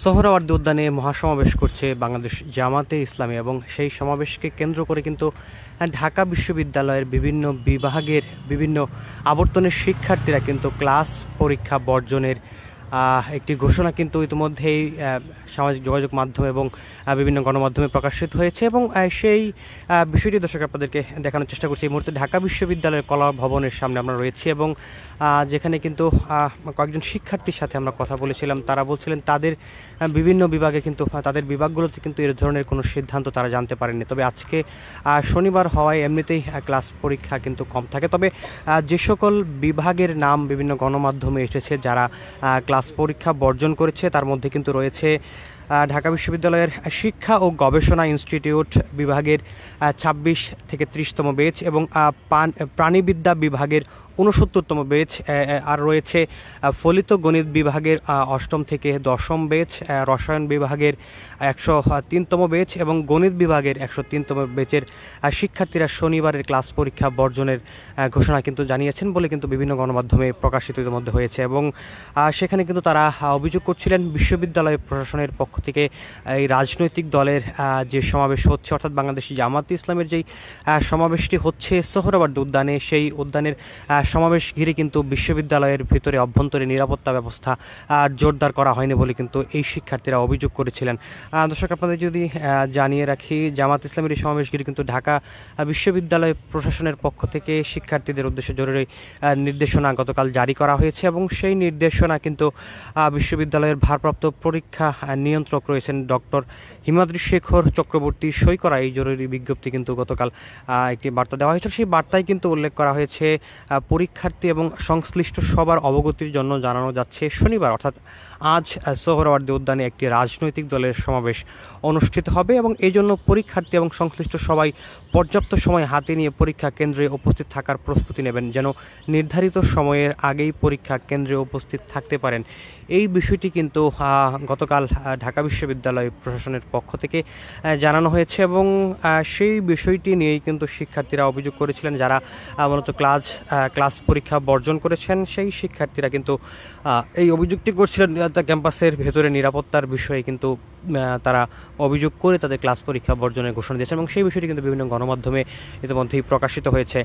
সোহরাওয়ার্দী উদ্যানে মহাসমাবেশ করছে বাংলাদেশ জামাতে ইসলামী এবং সেই সমাবেশকে কেন্দ্র করে কিন্তু ঢাকা বিশ্ববিদ্যালয়ের বিভিন্ন বিভাগের বিভিন্ন আবর্তনের শিক্ষার্থীরা কিন্তু ক্লাস পরীক্ষা বর্জনের একটি ঘোষণা কিন্তু ইতিমধ্যেই সামাজিক যোগাযোগ মাধ্যম এবং বিভিন্ন গণমাধ্যমে প্রকাশিত হয়েছে এবং সেই বিষয়টি দর্শক আপনাদেরকে দেখানোর চেষ্টা করছি। এই মুহূর্তে ঢাকা বিশ্ববিদ্যালয়ের কলা ভবনের সামনে আমরা রয়েছি এবং যেখানে কিন্তু কয়েকজন শিক্ষার্থীর সাথে আমরা কথা বলেছিলাম। তারা বলছিলেন তাদের বিভিন্ন বিভাগে কিন্তু তাদের বিভাগগুলোতে কিন্তু এর ধরনের কোনো সিদ্ধান্ত তারা জানতে পারেননি। তবে আজকে শনিবার হওয়ায় এমনিতেই ক্লাস পরীক্ষা কিন্তু কম থাকে। তবে যে সকল বিভাগের নাম বিভিন্ন গণমাধ্যমে এসেছে যারা ক্লাস পরীক্ষা বর্জন করেছে তার মধ্যে কিন্তু রয়েছে ঢাকা বিশ্ববিদ্যালয়ের শিক্ষা ও গবেষণা ইনস্টিটিউট বিভাগের ২৬ থেকে ৩০তম ব্যাচ এবং প্রাণীবিদ্যা বিভাগের ৬৯তম ব্যাচ, আর রয়েছে ফলিত গণিত বিভাগের ৮ম থেকে ১০ম ব্যাচ, রসায়ন বিভাগের ১০৩তম ব্যাচ এবং গণিত বিভাগের ১০৩তম ব্যাচের শিক্ষার্থীরা শনিবারের ক্লাস পরীক্ষা বর্জনের ঘোষণা কিন্তু জানিয়েছেন বলে কিন্তু বিভিন্ন গণমাধ্যমে প্রকাশিত ইতিমধ্যে হয়েছে এবং সেখানে কিন্তু তারা অভিযোগ করছিলেন বিশ্ববিদ্যালয় প্রশাসনের পক্ষ থেকে এই রাজনৈতিক দলের যে সমাবেশ হচ্ছে অর্থাৎ বাংলাদেশ জামাতে ইসলামের যেই সমাবেশটি হচ্ছে সোহরাওয়ার্দী উদ্যানে, সেই উদ্যানের সমাবেশ ঘিরে কিন্তু বিশ্ববিদ্যালয়ের ভিতরে অভ্যন্তরীণ নিরাপত্তা ব্যবস্থা জোরদার করা হয়নি বলে কিন্তু এই শিক্ষার্থীরা অভিযোগ করেছিলেন। দর্শক আপনাদের যদি জানিয়ে রাখি, জামাত ইসলামের এই সমাবেশ ঘিরে কিন্তু ঢাকা বিশ্ববিদ্যালয় প্রশাসনের পক্ষ থেকে শিক্ষার্থীদের উদ্দেশ্যে জরুরি নির্দেশনা গতকাল জারি করা হয়েছে এবং সেই নির্দেশনা কিন্তু বিশ্ববিদ্যালয়ের ভারপ্রাপ্ত পরীক্ষা নিয়ন্ত্রক রয়েছেন ডক্টর হিমাদ্রি শেখর চক্রবর্তী সই করা এই জরুরি বিজ্ঞপ্তি কিন্তু গতকাল একটি বার্তা দেওয়া হয়েছে। সেই বার্তায় কিন্তু উল্লেখ করা হয়েছে পরীক্ষার্থী এবং সংশ্লিষ্ট সবার অবগতির জন্য জানানো যাচ্ছে শনিবার অর্থাৎ আজ সোহরাওয়ার্দী উদ্যানে একটি রাজনৈতিক দলের সমাবেশ অনুষ্ঠিত হবে এবং এই জন্য পরীক্ষার্থী এবং সংশ্লিষ্ট সবাই পর্যাপ্ত সময় হাতে নিয়ে পরীক্ষা কেন্দ্রে উপস্থিত থাকার প্রস্তুতি নেবেন যেন নির্ধারিত সময়ের আগেই পরীক্ষা কেন্দ্রে উপস্থিত থাকতে পারেন। এই বিষয়টি কিন্তু গতকাল ঢাকা বিশ্ববিদ্যালয় প্রশাসনের পক্ষ থেকে জানানো হয়েছে এবং সেই বিষয়টি নিয়েই কিন্তু শিক্ষার্থীরা অভিযোগ করেছিলেন যারা মূলত ক্লাস পরীক্ষা বর্জন করেছেন সেই শিক্ষার্থীরা কিন্তু এই অভিযোগটি করছিলেন ক্যাম্পাসের ভেতরে নিরাপত্তার বিষয়ে কিন্তু তারা অভিযোগ করে তাদের ক্লাস পরীক্ষা বর্জনের ঘোষণা দিয়েছেন এবং সেই বিষয়টি কিন্তু বিভিন্ন গণমাধ্যমে ইতিমধ্যেই প্রকাশিত হয়েছে।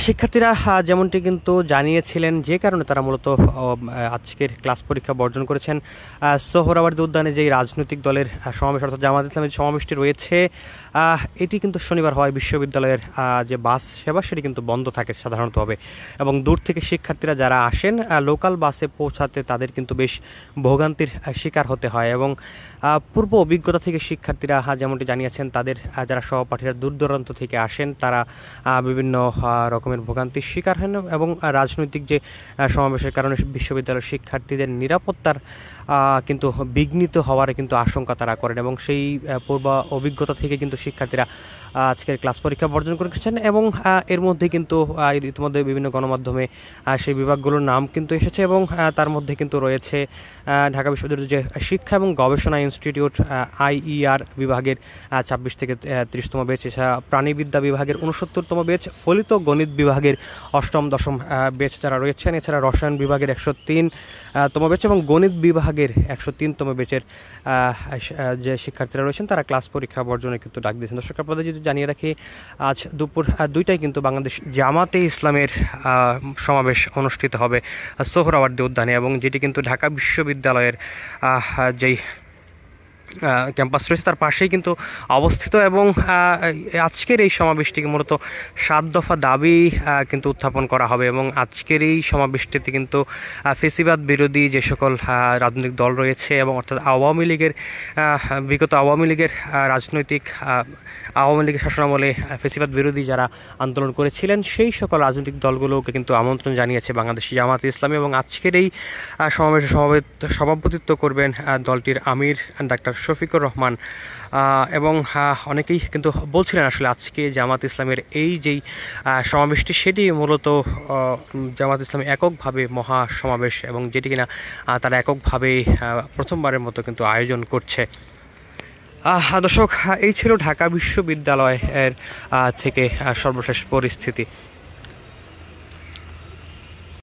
শিক্ষার্থীরা যেমনটি কিন্তু জানিয়েছিলেন যে কারণে তারা মূলত আজকের ক্লাস পরীক্ষা বর্জন করেছেন, সোহরাওয়ার্দী উদ্যানে যেই রাজনৈতিক দলের সমাবেশ অর্থাৎ জামাত ইসলামের সমাবেশটি রয়েছে এটি কিন্তু শনিবার হয় বিশ্ববিদ্যালয়ের যে বাস সেবা সেটি কিন্তু বন্ধ থাকে সাধারণতভাবে এবং দূর থেকে শিক্ষার্থীরা যারা আসেন লোকাল বাসে পৌঁছাতে তাদের কিন্তু বেশ ভোগান্তির শিকার হতে হয় এবং পূর্ব অভিজ্ঞতা থেকে শিক্ষার্থীরা যেমনটি জানিয়েছেন তাদের যারা সহপাঠীরা দূর দূরান্ত থেকে আসেন তারা বিভিন্ন রকমের ভোগান্তির শিকার হন এবং রাজনৈতিক যে সমাবেশের কারণে বিশ্ববিদ্যালয়ের শিক্ষার্থীদের নিরাপত্তার কিন্তু বিঘ্নিত হওয়ার কিন্তু আশঙ্কা তারা করেন এবং সেই পূর্ব অভিজ্ঞতা থেকে কিন্তু শিক্ষার্থীরা আজকের ক্লাস পরীক্ষা বর্জন করেছেন এবং এর মধ্যে কিন্তু ইতিমধ্যে বিভিন্ন গণমাধ্যমে সেই বিভাগগুলোর নাম কিন্তু এসেছে এবং তার মধ্যে কিন্তু রয়েছে ঢাকা বিশ্ববিদ্যালয়ের যে শিক্ষা এবং গবেষণা ইনস্টিটিউট IER বিভাগের ২৬ থেকে ৩০তম ব্যাচ, এছাড়া প্রাণীবিদ্যা বিভাগের ৬৯তম ব্যাচ, ফলিত গণিত বিভাগের ৮ম ১০ম ব্যাচ যারা রয়েছেন, এছাড়া রসায়ন বিভাগের ১০৩তম ব্যাচ এবং গণিত বিভাগের ১০৩তম ব্যাচের যে শিক্ষার্থীরা রয়েছেন তারা ক্লাস পরীক্ষা বর্জনে কিন্তু ডাক দিয়েছেন। দর্শক আপনাদের যদি জানিয়ে রাখি, আজ দুপুর ২টায় কিন্তু বাংলাদেশ জামাতে ইসলামের সমাবেশ অনুষ্ঠিত হবে সোহরাওয়ার্দী উদ্যানে এবং যেটি কিন্তু ঢাকা বিশ্ববিদ্যালয়ের যেই ক্যাম্পাস রয়েছে তার পাশেই কিন্তু অবস্থিত এবং আজকের এই সমাবেশটিকে মূলত ৭ দফা দাবি কিন্তু উত্থাপন করা হবে এবং আজকের এই সমাবেশটিতে কিন্তু ফেসিবাদ বিরোধী যে সকল রাজনৈতিক দল রয়েছে এবং অর্থাৎ বিগত আওয়ামী লীগের আওয়ামী লীগের শাসনামলে ফেসিবাদ বিরোধী যারা আন্দোলন করেছিলেন সেই সকল রাজনৈতিক দলগুলোকে কিন্তু আমন্ত্রণ জানিয়েছে বাংলাদেশ জামাতে ইসলামী এবং আজকের এই সমাবেশে সভাপতিত্ব করবেন দলটির আমির ডাক্তার শফিকুর রহমান এবং অনেকেই কিন্তু বলছিলেন আসলে আজকে জামাত ইসলামের এই যেই সমাবেশটি সেটি মূলত জামাত ইসলামী এককভাবে মহা সমাবেশ এবং যেটি কিনা তারা এককভাবে প্রথমবারের মতো কিন্তু আয়োজন করছে। দর্শক, এই ছিল ঢাকা বিশ্ববিদ্যালয়ের থেকে সর্বশেষ পরিস্থিতি।